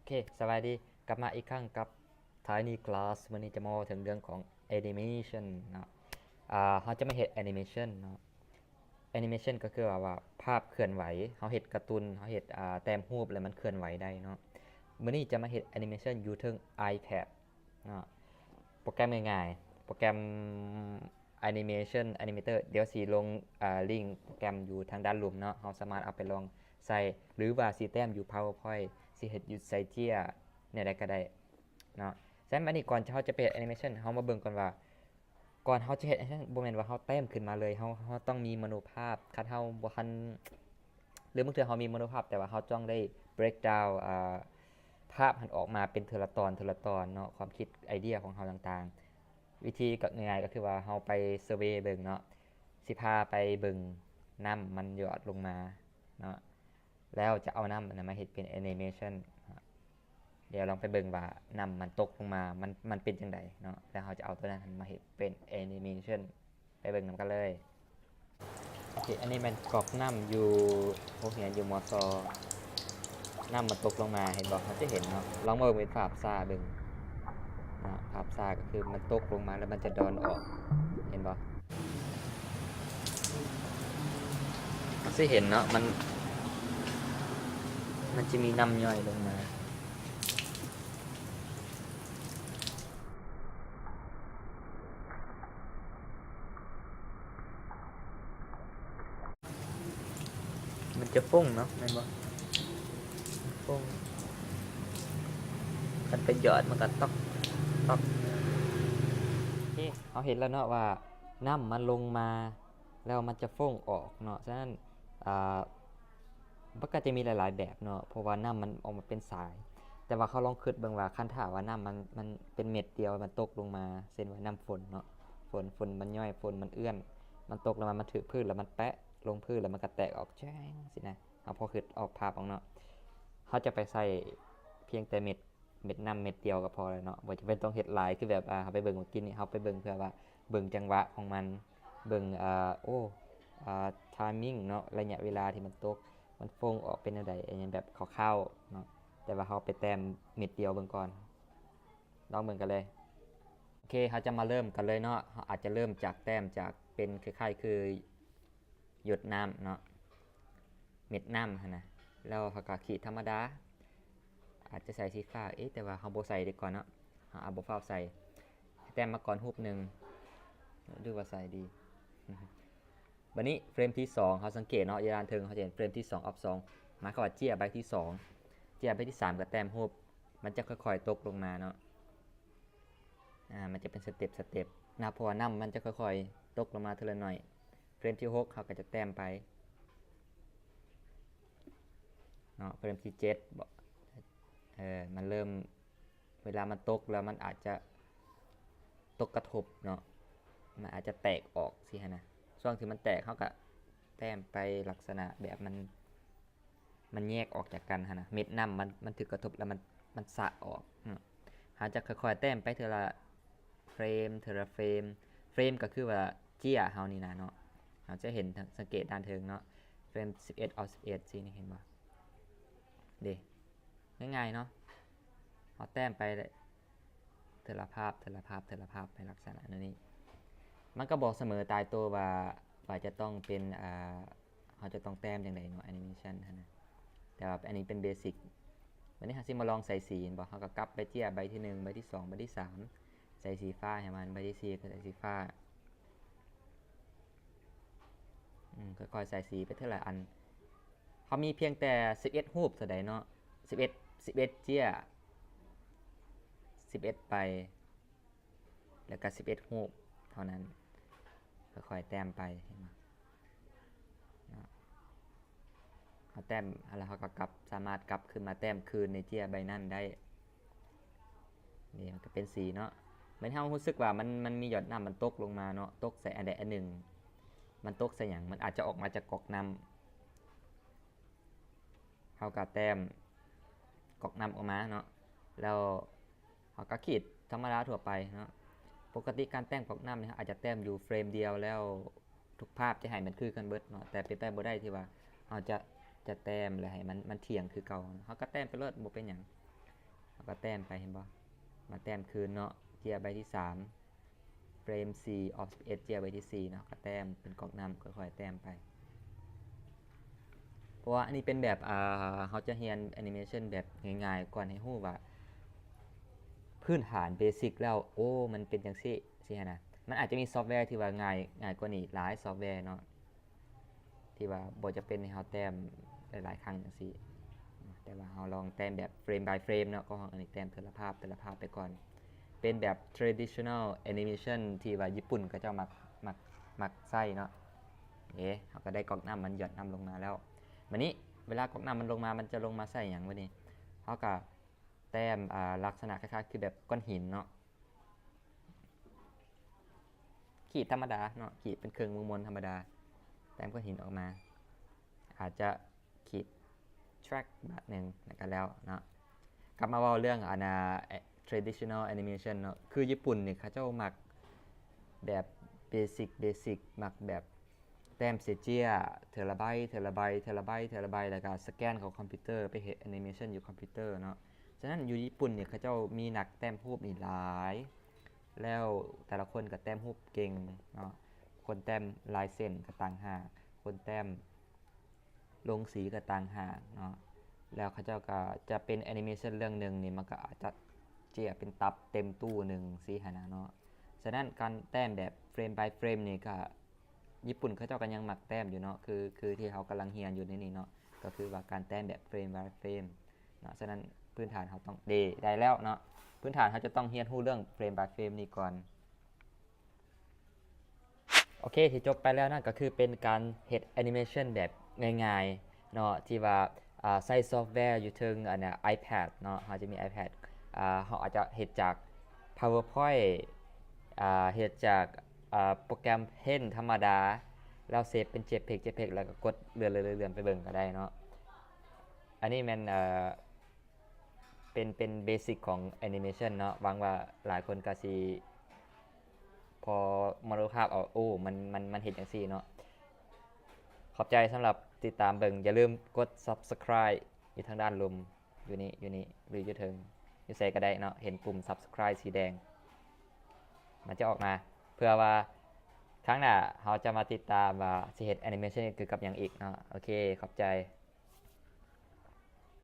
เคสวัสดีกลับมาอีกครั้งกับ Tiny Glass วันนี้จะมาถึงเรื่องของ Animation เนาะเขาจะไม่เห็น Animation เนาะ Animation ก็คือว่าภาพเคลื่อนไหวเขาเห็นการ์ตูนเขาเห็นแต้มรูปแล้วมันเคลื่อนไหวได้เนาะวันนี้จะมาเห็น Animation อยู่ถึง iPad เนาะโปรแกรมง่ายๆโปรแกรม Animation Animator เดี๋ยวสีลงลิงก์โปรแกรมอยู่ทางด้านลุ่มเนาะเราสามารถเอาไปลองใส่หรือว่าสีแต้มอยู่ PowerPoint สิเฮ็ดอยู่ใส่เจียเนี่ยได้ก็ได้เนาะฉะนั้นอันนี้ก่อนเขาจะไปเฮ็ดแอนิเมชันเขามาเบิ่งก่อนว่าก่อนเขาจะเฮ็ดแอนิเมชันบ่แม่นว่าเขาแต้มขึ้นมาเลยเขาต้องมีมโนภาพคันเขาบ่ทันหรือบางเทื่อเขามีมโนภาพแต่ว่าเขาต้องได้ break down ภาพมันออกมาเป็นเทละตอนเทละตอนเนาะความคิดไอเดียของเขาต่างๆวิธีก็ง่ายๆก็คือว่าเขาไปเซอร์เวย์เบิ่งเนาะสิพาไปเบิ่งน้ำมันหยดลงมาเนาะแล้วจะเอาน้ำมันมาเฮ็ดเป็นแอนิเมชัน เดี๋ยวลองไปเบิ่งว่านำมันตกลงมามันเป็นจังไดเนาะแล้วเราจะเอาตัวนั้นมาเห็นเป็นแอนิเมชันไปเบิ่งนำกันเลยโอเคอันนี้มันกรอกน้ำอยู่พวกเนี้ยอยู่มอซอน้ำมันตกลงมาเห็นบอกมันจะเห็นเนาะลองมาเบิ่งเป็นภาพซ่าเบิ่งนะภาพซ่าก็คือมันตกลงมาแล้วมันจะดอนออกเห็นบอกมันจะเห็นเนาะมันจะมีน้ำย่อยลงมามันจะฟุ้งเนาะเห็นบอกฟุ้งมันไปหยอดมันก็ตอกตอก นี่เราเห็นแล้วเนาะว่าน้ำมันลงมาแล้วมันจะฟ้งออกเนาะฉะนั้นอ่ามันก็จะมีหลายๆแบบเนาะเพราะว่าน้ำมันออกมาเป็นสายแต่ว่าเขาลองคิดเบิ่งว่าคันถ้าว่าน้ำมันเป็นเม็ดเดียวมันตกลงมาเช่นว่าน้ำฝนเนาะฝนมันย่อยฝนมันเอื้อนมันตกลงมามันถึกพื้นแล้วมันแปะลงพื้นแล้วมันก็แตกออกแจ้งสินะเอาพอคิดออกภาพออกเนาะเขาจะไปใส่เพียงแต่เม็ดน้ำเม็ดเดียวก็พอเลยเนาะบ่จะเป็นต้องเฮ็ดหลายคือแบบเขาไปเบิ่งเมื่อกี้นี่เขาไปเบิ่งเพื่อว่าเบิ่งจังหวะของมันเบิ่งโอ้timing เนาะระยะเวลาที่มันตกมันฟงออกเป็นจังไดอันนี้แบบคร่าวๆเนาะแต่ว่าเขาไปแต้มเม็ดเดียวเบิ่งก่อนลองเบิ่งกันเลยโอเคเขาจะมาเริ่มกันเลยเนาะเขาอาจจะเริ่มจากแต้มจากเป็นคล้ายๆคือหยดน้ำเนาะเม็ดน้ำนะแล้วเขาก็ขีดธรรมดา อาจจะใส่สีฟ้าแต่ว่าเขาโบใส่ดีก่อนเนาะเอาโบฟ้าใส่แต้มมาก่อนรูปหนึ่งดูว่าใส่ดีวันนี้เฟรมที่2เขาสังเกตเนาะยานเทิงเขาจะเห็นเฟรมที่2ออฟ2หมายความว่าเจียใบที่2เจียใบที่3กับแต้มรูปมันจะค่อยๆตกลงมาเนาะมันจะเป็นสเต็ปนะเพราะว่าน้ำมันจะค่อยๆตกลงมาทีละหน่อยเฟรมที่6เขาก็จะแต้มไปเนาะเฟรมที่7บอกมันเริ่มเวลามันตกแล้วมันอาจจะตกกระทบเนาะมันอาจจะแตกออกสิฮะนะช่วงที่มันแตกเขาก็แต้มไปลักษณะแบบมันแยกออกจากกันฮะนะเม็ดน้ำมันถึกกระทบแล้วมันสะออกเขาจะค่อยๆแต้มไปเทละเฟรมเทละเฟรมก็คือว่าเจี้ยเฮานี่นะเนาะเราจะเห็นสังเกตด้านเทิงเนาะเฟรม11เอา11สินี่เห็นบ่เด้ง่ายๆเนาะเอาแต้มไปเทละภาพไปลักษณะนี้มันก็บอกเสมอตายตัวว่าจะต้องเป็นเขาจะต้องแต้มอย่างไรเนาะแอนิเมชันนะแต่ว่าอันนี้เป็นเบสิกวันนี้ฮาซิมาลองใส่สีบอกเขาก็กลับไปเจียใบที่1ใบที่2ใบที่3ใส่สีฟ้าให้มันใบที่4ก็ใส่สีฟ้าค่อยๆใส่สีไปเท่าไหร่อันเขามีเพียงแต่11รูปเท่าใดเนาะ11เจีย11ไปแล้วก็11รูปเท่านั้นค่อยๆแต้มไปเห็นไหมเขาแต้มแล้วเขาก็กลับสามารถกลับขึ้นมาแต้มคืนในเจียใบนั้นได้นี่มันก็เป็นสีเนาะเหมือนเรารู้สึกว่ามันมีหยดน้ำมันตกลงมาเนาะตกใส่อันใดอันหนึ่งมันตกใส่อย่างมันอาจจะออกมาจากก๊อกน้ำเขาก็แต้มก๊อกน้ำออกมาเนาะแล้วเขาก็ขีดธรรมดาทั่วไปเนาะปกติการแต้มก๊อกน้ำเนี่ยอาจจะแต้มอยู่เฟรมเดียวแล้วทุกภาพจะให้มันคือกันเบิดเนาะแต่เป็นไปบ่ได้ที่ว่าเราจะแต้มแล้วให้มันเถียงคือเก่าเขาก็แต้มไปเลิศบ่เป็นอย่าง แล้วก็แต้มไปเห็นบ่มาแต้มคืนเนาะเจียใบที่3เฟรม4 of 11เจียใบที่4เนาะก็แต้มเป็นกอกนำค่อยๆแต้มไปเพราะว่าอันนี้เป็นแบบเขาจะเรียนแอนิเมชันแบบง่ายๆก่อนให้รู้ว่าพื้นฐานเบสิกแล้วโอ้มันเป็นจังซี่สิฮะนะมันอาจจะมีซอฟต์แวร์ที่ว่าง่ายกว่านี้หลายซอฟต์แวร์เนาะที่ว่าบ่จะเป็นให้เฮาแต้มหลายๆครั้งจังซี่แต่ว่าเฮาลองแต้มแบบเฟรม by เฟรมเนาะก็อันนี้แต้มแต่ละภาพไปก่อนเป็นแบบ traditional animation ที่ว่าญี่ปุ่นก็จะมักใช้เนาะเขาก็ได้ก๊อกน้ำมันหยดน้ำลงมาแล้ววันนี้เวลาก๊อกน้ำมันลงมามันจะลงมาใส่อย่างวะนี่เขาก็แต้มลักษณะคล้ายๆคือแบบก้อนหินเนาะขีดธรรมดาเนาะขีดเป็นเครื่องมือมนธรรมดาแต้มก้อนหินออกมาอาจจะขีด track แบบหนึ่งแล้วเนาะกลับมาว่าเรื่องtraditional animation เนาะคือญี่ปุ่นเนี่ยเขาเจ้ามักแบบเบสิกมักแบบแต้มเซเจียเทราไบต์แล้วก็สแกนของคอมพิวเตอร์ไปเห็นแอนิเมชันอยู่คอมพิวเตอร์เนาะฉะนั้นอยู่ญี่ปุ่นเนี่ยเขาเจ้ามีนักแต้มรูปนี่หลายแล้วแต่ละคนก็แต้มรูปเก่งเนาะคนแต้มลายเส้นก็ต่างหากคนแต้มลงสีก็ต่างหากเนาะแล้วเขาเจ้าก็จะเป็นแอนิเมชันเรื่องหนึ่งนี่มันก็อาจจะเจียเป็นตับเต็มตู้หนึ่งสิฮะนะเนาะฉะนั้นการแต้มแบบเฟรม by เฟรมนี่ก็ญี่ปุ่นเขาเจ้ากันยังหมักแต้มอยู่เนาะคือที่เขากำลังเฮียนอยู่ในนี้เนาะก็คือว่าการแต้มแบบเฟรม by เฟรมเนาะฉะนั้นพื้นฐานเขาต้องได้แล้วเนาะพื้นฐานเขาจะต้องเฮียนรู้เรื่องเฟรม by เฟรมนี่ก่อนโอเคที่จบไปแล้วนั่นก็คือเป็นการเฮ็ดแอนิเมชันแบบง่ายๆเนาะที่ว่าใส่ซอฟต์แวร์อยู่ถึงiPad เนาะเขาจะมี iPad เขาอาจจะเฮ็ดจาก PowerPoint เฮ็ดจากโปรแกรมเพ้นธรรมดาแล้วเซฟเป็น JPEG แล้วก็กดเลื่อนไปเบิ่งก็ได้เนาะอันนี้มันเป็นเบสิกของแอนิเมชันเนาะหวังว่าหลายคนก็สิพอมารู้ภาพโอ้มันเห็นจังซี่เนาะขอบใจสำหรับติดตามเบิ่งอย่าลืมกด Subscribe อยู่ทางด้านลุมอยู่นี่หรืออยู่เทิงอยู่ไสก็ได้เนาะเห็นปุ่ม Subscribe สีแดงมันจะออกมาเพื่อว่าครั้งหน้าเราจะมาติดตามว่าสิเฮ็ดแอนิเมชันเกี่ยวกับหยังอีกเนาะโอเคขอบใจ